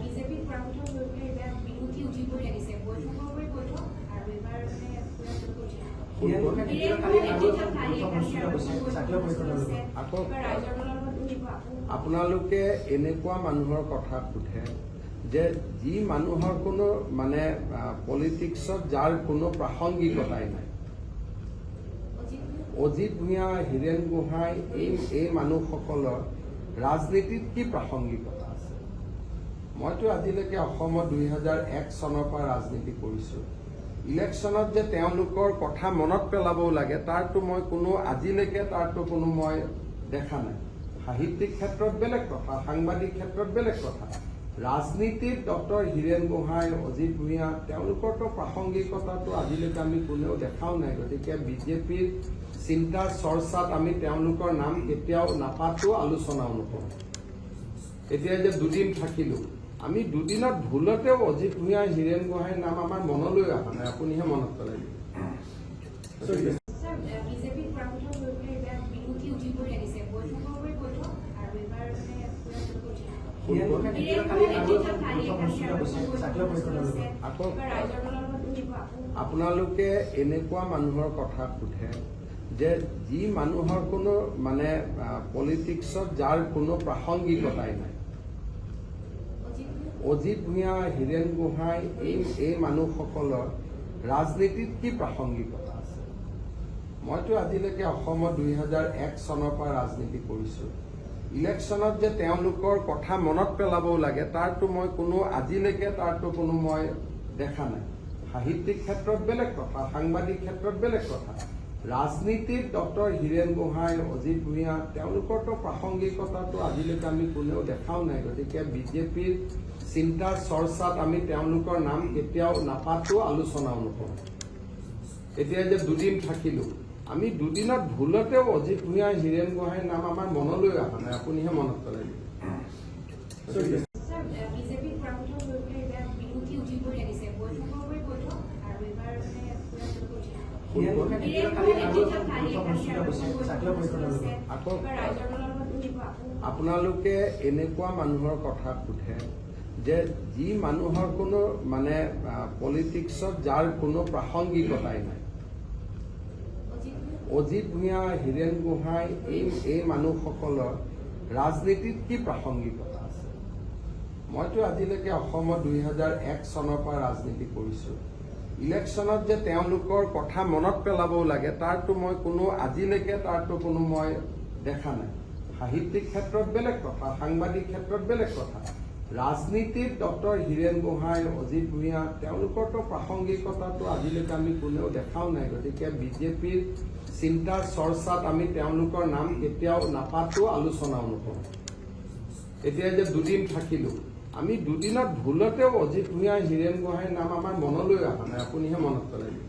বিজেপিৰ পৰামৰ্শ লৈ পেলাই এতিয়া বিৰোধী উঠি পৰি লাগিছে বৈঠকৰ পৰি বৈঠক আৰু এবাৰ আপোনালোকে এনেকুৱা মানুহৰ কথা সোধে যে যি মানুহৰ কোনো মানে পলিটিক্সত যাৰ কোনো প্ৰাসংগিকতাই নাই। অজিত ভূঞা, হীৰেন গোহাঁই এই মানুহসকলৰ ৰাজনীতিত কি প্ৰাসংগিকতা আছে? মইতো আজিলৈকে অসমত 2001 চনৰ পৰা ৰাজনীতি কৰিছোঁ। ইলেকশ্যনত যে তেওঁলোকৰ কথা মনত পেলাবও লাগে তাৰতো মই আজিলৈকে কোনো মই দেখা নাই। সাহিত্যিক ক্ষেত্ৰত বেলেগ কথা, সাংবাদিক ক্ষেত্ৰত বেলেগ কথা। ৰাজনীতিত ডক্টৰ হীৰেন গোহাঁই, অজিত ভূঞা তেওঁলোকৰতো প্ৰাসংগিকতাটো আজিলৈকে আমি কোনেও দেখাও নাই। গতিকে বিজেপিৰ চিন্তা চৰ্চাত আমি তেওঁলোকৰ নাম কেতিয়াও নাপাতো, আলোচনাও নকৰোঁ। এতিয়া যে দুদিন থাকিলোঁ, আমি দুদিনত ভুলতেও অজিত ভূঞা, হীৰেন গোহাঁইৰ নাম আমাৰ মনলৈ অহা নাই। আপুনিহে মনত পেলাই দিব। বিজেপিৰ পৰামৰ্শ লৈ পেলাই এতিয়া বিৰোধী উঠি পৰি লাগিছে বৈঠকৰ পৰি বৈঠক আৰু এবাৰ আপোনালোকে এনেকুৱা মানুহৰ কথা সোধে যে যি মানুহৰ কোনো মানে পলিটিক্সত যাৰ কোনো প্ৰাসংগিকতাই নাই। অজিত ভূঞা, হীৰেন গোহাঁই এই মানুহসকলৰ ৰাজনীতিত কি প্ৰাসংগিকতা আছে? মইতো আজিলৈকে অসমত 2001 চনৰ পৰা ৰাজনীতি কৰিছোঁ। ইলেকশ্যনত যে তেওঁলোকৰ কথা মনত পেলাবও লাগে তাৰতো মই আজিলৈকে কোনো মই দেখা নাই। সাহিত্যিক ক্ষেত্ৰত বেলেগ কথা, সাংবাদিক ক্ষেত্ৰত বেলেগ কথা। ৰাজনীতিত ডক্টৰ হীৰেন গোহাঁই, অজিত ভূঞা তেওঁলোকৰতো প্ৰাসংগিকতাটো আজিলৈকে আমি কোনেও দেখাও নাই। গতিকে বিজেপিৰ চিন্তা চৰ্চাত আমি তেওঁলোকৰ নাম কেতিয়াও নাপাতো, আলোচনাও নকৰোঁ। এতিয়া যে দুদিন থাকিলোঁ, আমি দুদিনত ভুলতেও অজিত ভূঞা, হীৰেন গোহাঁইৰ নাম আমাৰ মনলৈ অহা নাই। আপুনিহে মনত পেলাই দিব। বিজেপিৰ পৰামৰ্শ লৈ পেলাই এতিয়া বিৰোধী উঠি পৰি লাগিছে বৈঠকৰ পৰি বৈঠক আৰু এবাৰ আপোনালোকে এনেকুৱা মানুহৰ কথা সোধে যে যি মানুহৰ কোনো মানে পলিটিক্সত যাৰ কোনো প্ৰাসংগিকতাই নাই। অজিত ভূঞা, হীৰেন গোহাঁই এই মানুহসকলৰ ৰাজনীতিত কি প্ৰাসংগিকতা আছে? মইতো আজিলৈকে অসমত 2001 চনৰ পৰা ৰাজনীতি কৰিছোঁ। ইলেকশ্যনত যে তেওঁলোকৰ কথা মনত পেলাবও লাগে তাৰতো মই আজিলৈকে কোনো মই দেখা নাই। সাহিত্যিক ক্ষেত্ৰত বেলেগ কথা, সাংবাদিক ক্ষেত্ৰত বেলেগ কথা। ৰাজনীতিত ডক্টৰ হীৰেন গোহাঁই, অজিত ভূঞা তেওঁলোকৰতো প্ৰাসংগিকতাটো আজিলৈকে আমি কোনেও দেখাও নাই। গতিকে বিজেপিৰ চিন্তা চৰ্চাত আমি তেওঁলোকৰ নাম কেতিয়াও নাপাতো, আলোচনাও নকৰোঁ। এতিয়া যে দুদিন থাকিলোঁ, আমি দুদিনত ভুলতেও অজিত ভূঞা, হীৰেন গোহাঁইৰ নাম আমাৰ মনলৈ অহা নাই। আপুনিহে মনত পেলাই দিব।